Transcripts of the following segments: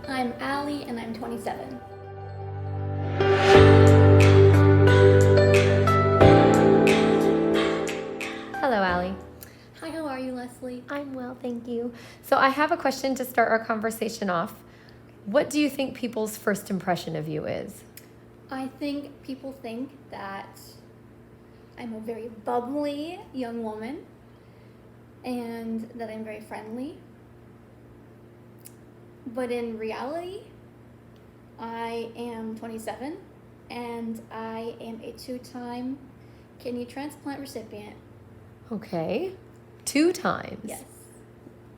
I'm Alli and I'm 27. Hello, Alli. Hi, how are you, Leslie? I'm well, thank you. So I have a question to start our conversation off. What do you think people's first impression of you is? I think people think that I'm a very bubbly young woman and that I'm very friendly. But in reality, I am 27 and I am a 2-time kidney transplant recipient. Okay. 2 times? Yes.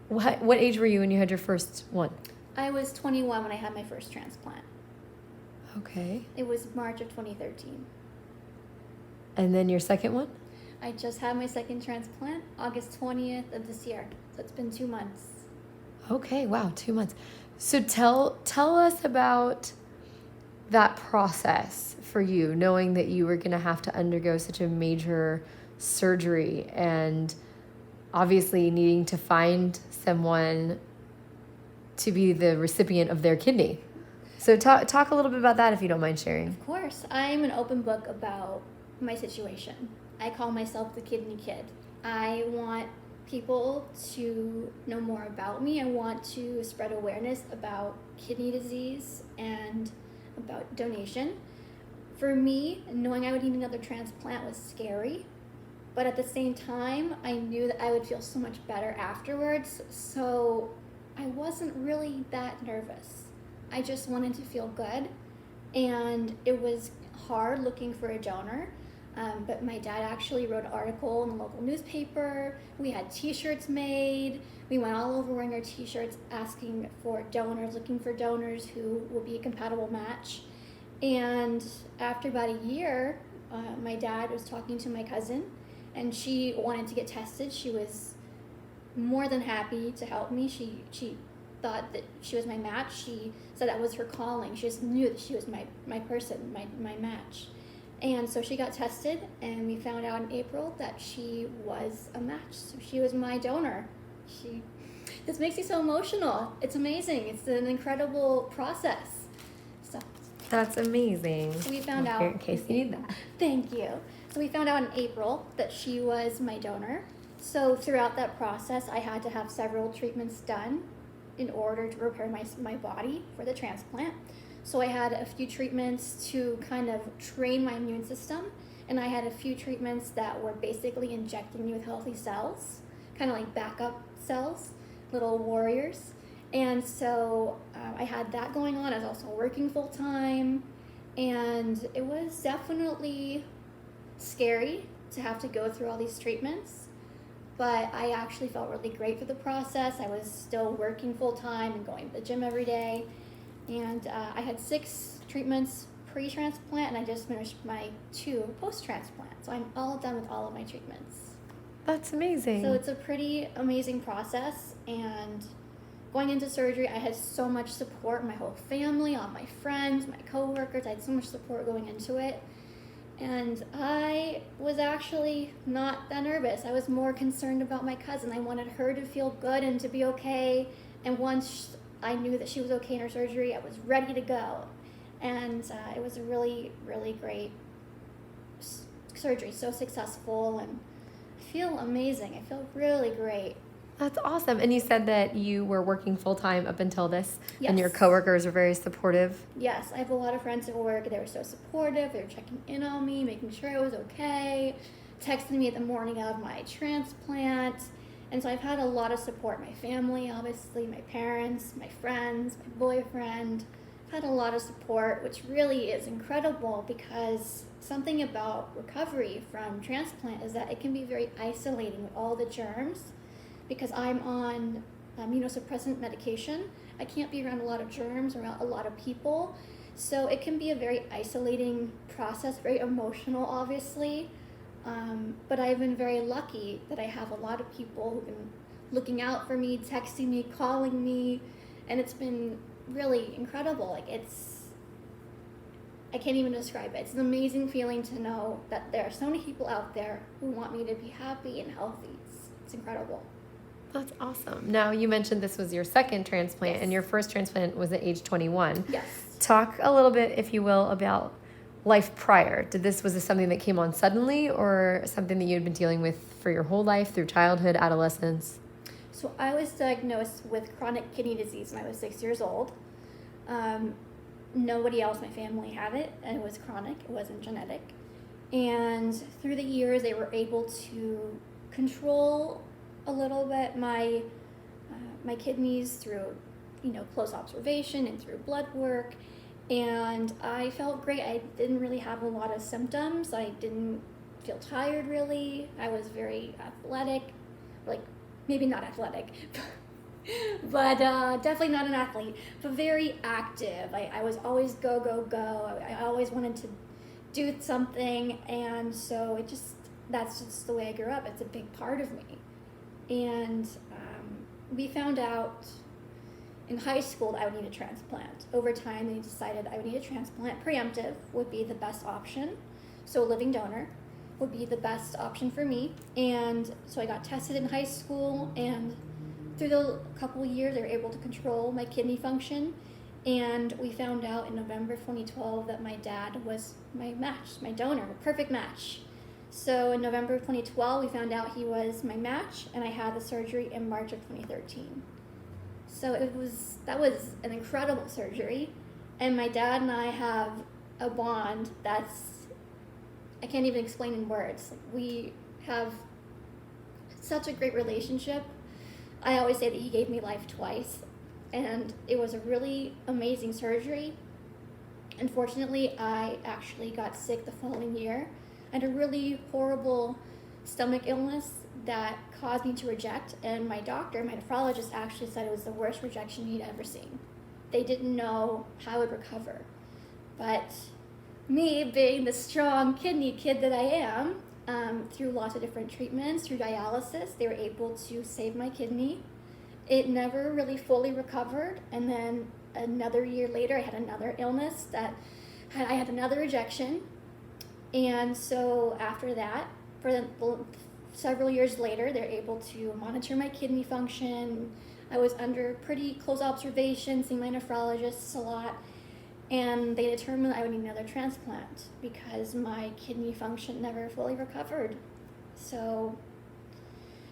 What age were you when you had your first one? I was 21 when I had my first transplant. Okay. It was March of 2013. And then your second one? I just had my second transplant August 20th of this year. So it's been 2 months. Okay, wow, 2 months. So tell us about that process for you, knowing that you were going to have to undergo such a major surgery and obviously needing to find someone to be the recipient of their kidney. So talk a little bit about that if you don't mind sharing. Of course, I'm an open book about my situation. I call myself the kidney kid. I want people to know more about me. I want to spread awareness about kidney disease and about donation. For me, knowing I would need another transplant was scary, but at the same time, I knew that I would feel so much better afterwards, so I wasn't really that nervous. I just wanted to feel good, and it was hard looking for a donor. But my dad actually wrote an article in the local newspaper. We had t-shirts made. We went all over wearing our t-shirts asking for donors, looking for donors who will be a compatible match. And after about a year, my dad was talking to my cousin, and she wanted to get tested. She was more than happy to help me. She thought that she was my match. She said that was her calling. She just knew that she was my person, my match. And so she got tested, and we found out in April that she was a match. So she was my donor. This makes me so emotional. It's amazing. It's an incredible process. So That's amazing. we found out. Here in case you need that. Thank you. So we found out in April that she was my donor. So throughout that process, I had to have several treatments done in order to prepare my body for the transplant. So I had a few treatments to kind of train my immune system, and I had a few treatments that were basically injecting me with healthy cells, kind of like backup cells, little warriors. And so I had that going on. I was also working full time, and it was definitely scary to have to go through all these treatments, but I actually felt really great for the process. I was still working full time and going to the gym every day. And I had 6 treatments pre-transplant, and I just finished my 2 post-transplant. So I'm all done with all of my treatments. That's amazing. So it's a pretty amazing process. And going into surgery, I had so much support, my whole family, all my friends, my coworkers. I had so much support going into it. And I was actually not that nervous. I was more concerned about my cousin. I wanted her to feel good and to be okay. And once I knew that she was okay in her surgery, I was ready to go. And it was a really, really great surgery, so successful, and I feel amazing. I feel really great. That's awesome. And you said that you were working full-time up until this, Yes. and your coworkers were very supportive. Yes, I have a lot of friends at work. They were so supportive. They were checking in on me, making sure I was okay, texting me at the morning of my transplant. And so I've had a lot of support. My family, obviously, my parents, my friends, my boyfriend. I've had a lot of support, which really is incredible, because something about recovery from transplant is that it can be very isolating with all the germs. Because I'm on immunosuppressant medication, I can't be around a lot of germs, around a lot of people. So it can be a very isolating process, very emotional, obviously. But I've been very lucky that I have a lot of people who've been looking out for me, texting me, calling me, and it's been really incredible. I can't even describe it. It's an amazing feeling to know that there are so many people out there who want me to be happy and healthy. It's incredible. That's awesome. Now, you mentioned this was your second transplant, Yes. and your first transplant was at age 21. Yes. Talk a little bit, if you will, about life prior. Was this something that came on suddenly, or something that you had been dealing with for your whole life through childhood, adolescence? So I was diagnosed with chronic kidney disease when I was 6 years old. Nobody else in my family had it, and it was chronic. It wasn't genetic. And through the years, they were able to control a little bit my kidneys through, close observation and through blood work. And I felt great. I didn't really have a lot of symptoms. I didn't feel tired, really. I was very athletic, like maybe not athletic, but definitely not an athlete, but very active. I was always go, go, go. I always wanted to do something, and so that's just the way I grew up. It's a big part of me. And we found out in high school that I would need a transplant. Over time, they decided I would need a transplant. Preemptive would be the best option. So a living donor would be the best option for me. And so I got tested in high school, and through the couple years, they were able to control my kidney function. And we found out in November 2012 that my dad was my match, my donor, a perfect match. So in November of 2012, we found out he was my match, and I had the surgery in March of 2013. So that was an incredible surgery, and my dad and I have a bond I can't even explain in words. We have such a great relationship. I always say that he gave me life twice, and it was a really amazing surgery. Unfortunately, I actually got sick the following year. I had a really horrible stomach illness that caused me to reject, and my doctor, my nephrologist, actually said it was the worst rejection he'd ever seen. They didn't know how I would recover. But me, being the strong kidney kid that I am, through lots of different treatments, through dialysis, they were able to save my kidney. It never really fully recovered, and then another year later, I had another illness I had another rejection. And so after that, several years later, they're able to monitor my kidney function. I was under pretty close observation, seeing my nephrologists a lot, and they determined I would need another transplant because my kidney function never fully recovered. So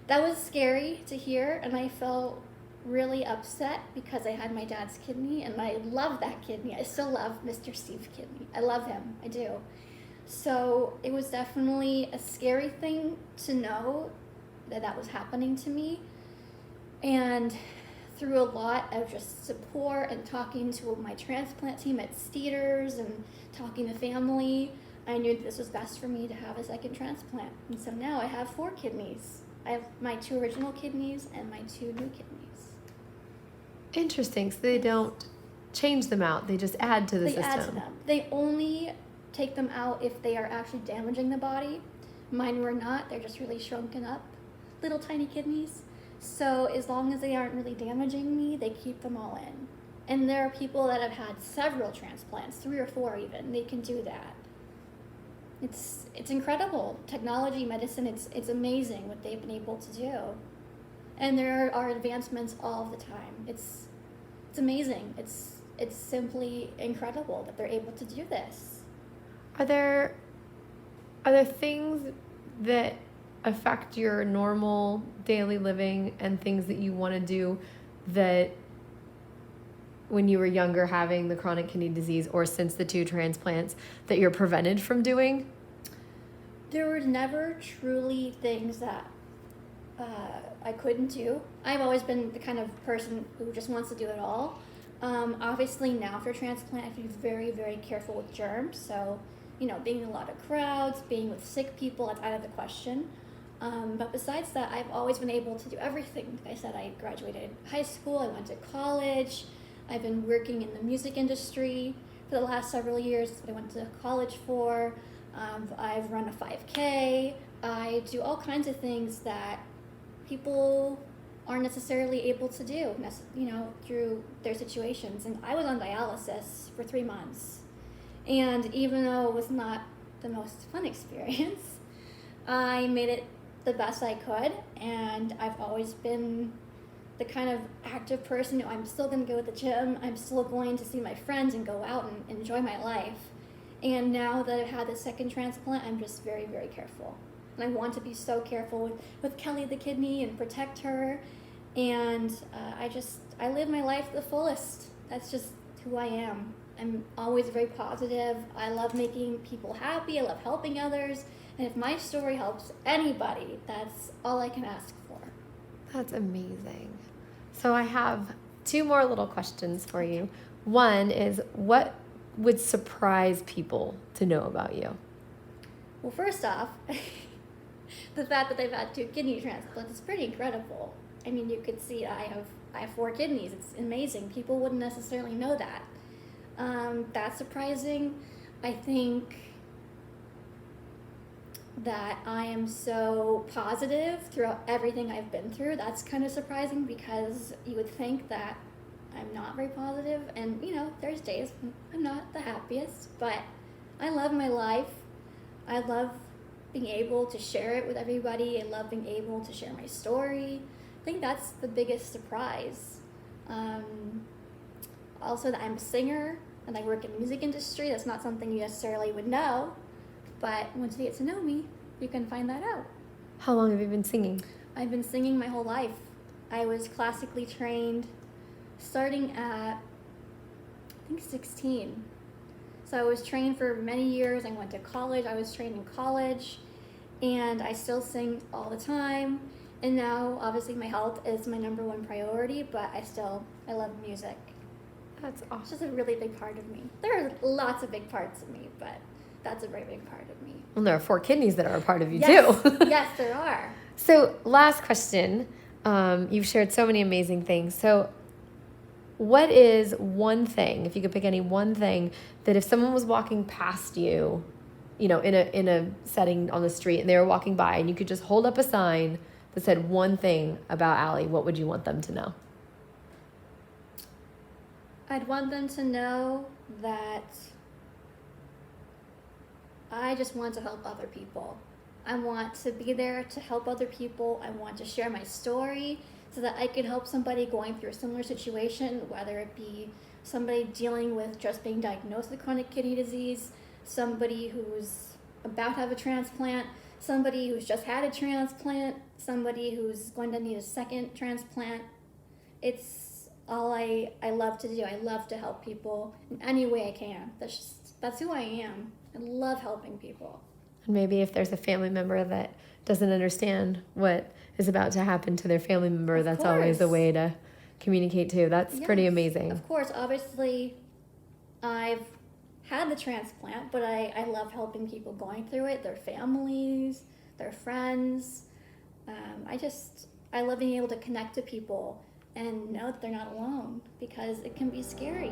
that was scary to hear, and I felt really upset because I had my dad's kidney, and I love that kidney. I still love Mr. Steve Kidney. I love him. I do. So it was definitely a scary thing to know that was happening to me. And through a lot of just support and talking to my transplant team at Steeders and talking to family, I knew that this was best for me to have a second transplant. And so now I have 4 kidneys. I have my 2 original kidneys and my 2 new kidneys. Interesting. So they don't change them out. They just add to the system. They add to them. They only take them out if they are actually damaging the body. Mine were not. They're just really shrunken up, little tiny kidneys. So as long as they aren't really damaging me, they keep them all in. And there are people that have had several transplants, 3 or 4 even. They can do that. It's incredible. Technology, medicine, it's amazing what they've been able to do. And there are advancements all the time. It's amazing. It's simply incredible that they're able to do this. Are there things that affect your normal daily living and things that you want to do that when you were younger having the chronic kidney disease or since the 2 transplants that you're prevented from doing? There were never truly things that I couldn't do. I've always been the kind of person who just wants to do it all. Obviously now after transplant, I have to be very, very careful with germs. So, being in a lot of crowds, being with sick people, that's out of the question. But besides that, I've always been able to do everything. Like I said, I graduated high school, I went to college, I've been working in the music industry for the last several years. That's what I went to college for. I've run a 5K. I do all kinds of things that people aren't necessarily able to do, through their situations. And I was on dialysis for 3 months. And even though it was not the most fun experience, I made it the best I could, and I've always been the kind of active person. I'm still going to go to the gym, I'm still going to see my friends and go out and enjoy my life. And now that I've had the second transplant, I'm just very, very careful. And I want to be so careful with Kelly the kidney and protect her. And I live my life to the fullest. That's just who I am. I'm always very positive. I love making people happy. I love helping others. And if my story helps anybody, that's all I can ask for. That's amazing. So I have two more little questions for you. One is, what would surprise people to know about you? Well, first off, the fact that I've had 2 kidney transplants is pretty incredible. I mean, you could see I have 4 kidneys. It's amazing. People wouldn't necessarily know that. That's surprising. I think that I am so positive throughout everything I've been through. That's kind of surprising, because you would think that I'm not very positive, and there's days when I'm not the happiest, but I love my life. I love being able to share it with everybody. I love being able to share my story. I think that's the biggest surprise. Also, that I'm a singer and I work in the music industry. That's not something you necessarily would know, but once you get to know me, you can find that out. How long have you been singing? I've been singing my whole life. I was classically trained starting at, I think, 16. So I was trained for many years. I went to college. I was trained in college, and I still sing all the time. And now, obviously, my health is my number one priority, but I love music. That's awesome. It's just a really big part of me. There are lots of big parts of me, but that's a very big part of me. Well, there are 4 kidneys that are a part of you, Yes. too. Yes, there are. So, last question. You've shared so many amazing things. So, what is one thing, if you could pick any one thing, that if someone was walking past you, in a setting on the street, and they were walking by, and you could just hold up a sign that said one thing about Alli, what would you want them to know? I'd want them to know that I just want to help other people. I want to be there to help other people. I want to share my story so that I can help somebody going through a similar situation, whether it be somebody dealing with just being diagnosed with chronic kidney disease, somebody who's about to have a transplant, somebody who's just had a transplant, somebody who's going to need a second transplant. It's all I love to do. I love to help people in any way I can. That's who I am. I love helping people. And maybe if there's a family member that doesn't understand what is about to happen to their family member, that's always a way to communicate too. That's pretty amazing. Of course, obviously, I've had the transplant, but I love helping people going through it, their families, their friends. I love being able to connect to people and know that they're not alone, because it can be scary.